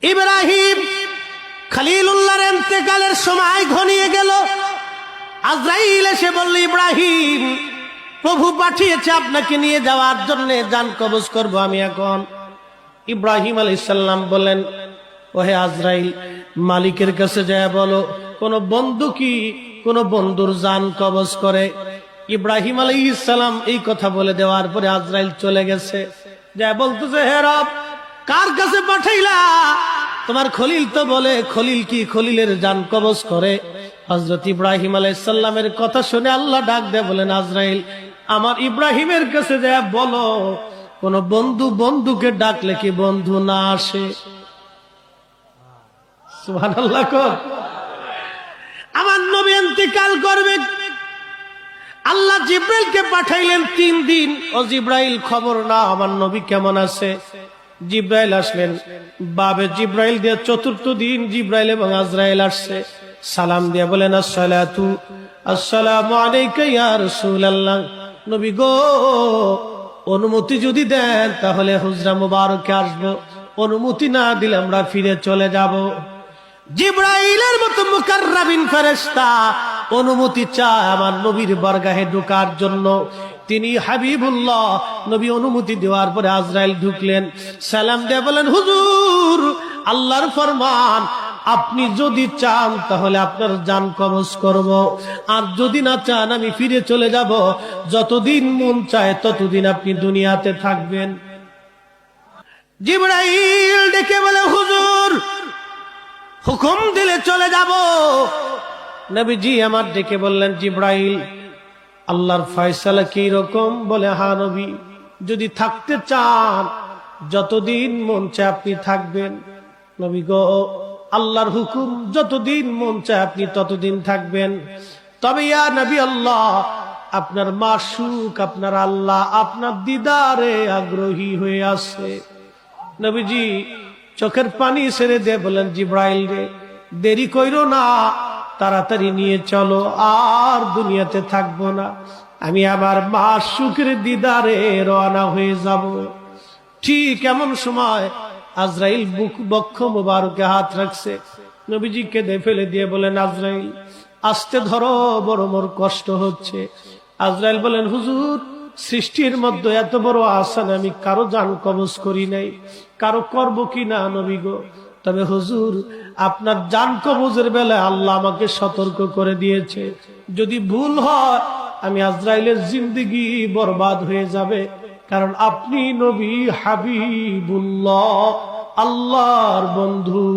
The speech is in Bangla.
ইব্রাহিম খলিলুল্লাহর ইন্তেকালের সময় ঘনিয়ে গেল। আজরাইল এসে বলল, ইব্রাহিম, প্রভু পাঠিয়েছে আপনাকে নিয়ে যাওয়ার জন্য, জান কবজ করব আমি এখন। ইব্রাহিম আলাইহিস সালাম বলেন, ওহে আজরাইল, মালিকের কাছে যায় বলো কোন বন্ধু কি কোন বন্ধুর জান কবজ করে। ইব্রাহিম আলাইহিস সালাম এই কথা বলে দেওয়ার পরে আজরাইল চলে গেছে। যা বলতেছে, হে রব, কার কাছে পাঠাইলা? তোমার খলিল তো বলে খলিল কি খলিলের জান কবজ করে। হযরত ইব্রাহিম আলাইহিস সালামের কথা শুনে আল্লাহ ডাক দেয়, বলেন, আজরাইল, আমার ইব্রাহিমের কাছে যায় বলো কোন বন্ধু বন্ধুকে ডাকলে কি বন্ধু না আসে? সুবহানাল্লাহ। আমার নবী ইন্তেকাল করবে, আল্লাহ জিব্রাইলকে পাঠাইলেন 3 দিন। ও জিব্রাইল, খবর না আমার নবী কেমন আছে। জিব্রাইল আসলেন, বাবে জিব্রাইল দিয়ে 4th দিন জিব্রাইল এবং আজরাইল আসছে। সালাম দিয়ে বলেন, আসসালামু আলাইকা ইয়া রাসূলুল্লাহ। নবী গো, অনুমতি যদি দেন তাহলে হুজরা মুবারকে আসবো, অনুমতি না দিলে আমরা ফিরে চলে যাব। জিব্রাইলের মতো মুকাররাবিন ফেরেশতা অনুমতি চায় আমার নবীর বারগাহে ঢোকার জন্য। তিনি হাবিবুল্লাহ। নবী অনুমতি দেওয়ার পরে আজরাইল ঢুকলেন, সালাম দিয়ে বলেন, হুজুর, আল্লাহর ফরমান, আপনি যদি চান তাহলে আপনার জান কবজ করব, আর যদি না চান আমি ফিরে চলে যাব। যতদিন মন চায় ততদিন আপনি দুনিয়াতে থাকবেন। জিব্রাইল ডেকে বলে, হুজুর, হুকুম দিলে চলে যাব। নবীজি আমার ডেকে বললেন, জিব্রাইল, আল্লাহর ফয়সালা কি রকম? বলে, হ্যাঁ নবী, যদি থাকতে চান যতদিন মন চায় আপনি থাকবেন। নবী গো, আল্লাহর হুকুম, যতদিন মন চায় আপনি ততদিন থাকবেন। তবে ইয়া নবী আল্লাহ, আপনার মাশুক, আপনার আল্লাহ আপনার দিদারে আগ্রহী হয়ে আছে। নবীজি চোখের পানি ছেড়ে দিয়ে বলেন, জিব্রাইল রে, দেরি কইরো না, তাড়াতাড়ি নিয়ে চলো, আর দুনিয়াতে থাকবো না, আমি আমার মাশুকের দিদারে রওনা হয়ে যাব। ঠিক এমন সময় আজরাইল বক্ষ মুবারকে হাত রাখছে। নবীজি কেঁদে ফেলে দিয়ে বলেন, আজরাইল, আস্তে ধরো, বড় মোর কষ্ট হচ্ছে। আজরাইল বলেন, হুজুর, সৃষ্টির মধ্যে এত বড় আসান আমি কারো জান কবজ করি নাই, কারো করব কি না নবী গো। তবে হুজুর, আপনার জান কবজের বেলায় আল্লাহ আমাকে সতর্ক করে দিয়েছে, যদি ভুল হয় আমি আজরাইলের জিন্দেগি বরবাদ হয়ে যাবে, কারণ আপনি নবী হাবিবুল্লাহ, আল্লাহর বন্ধু।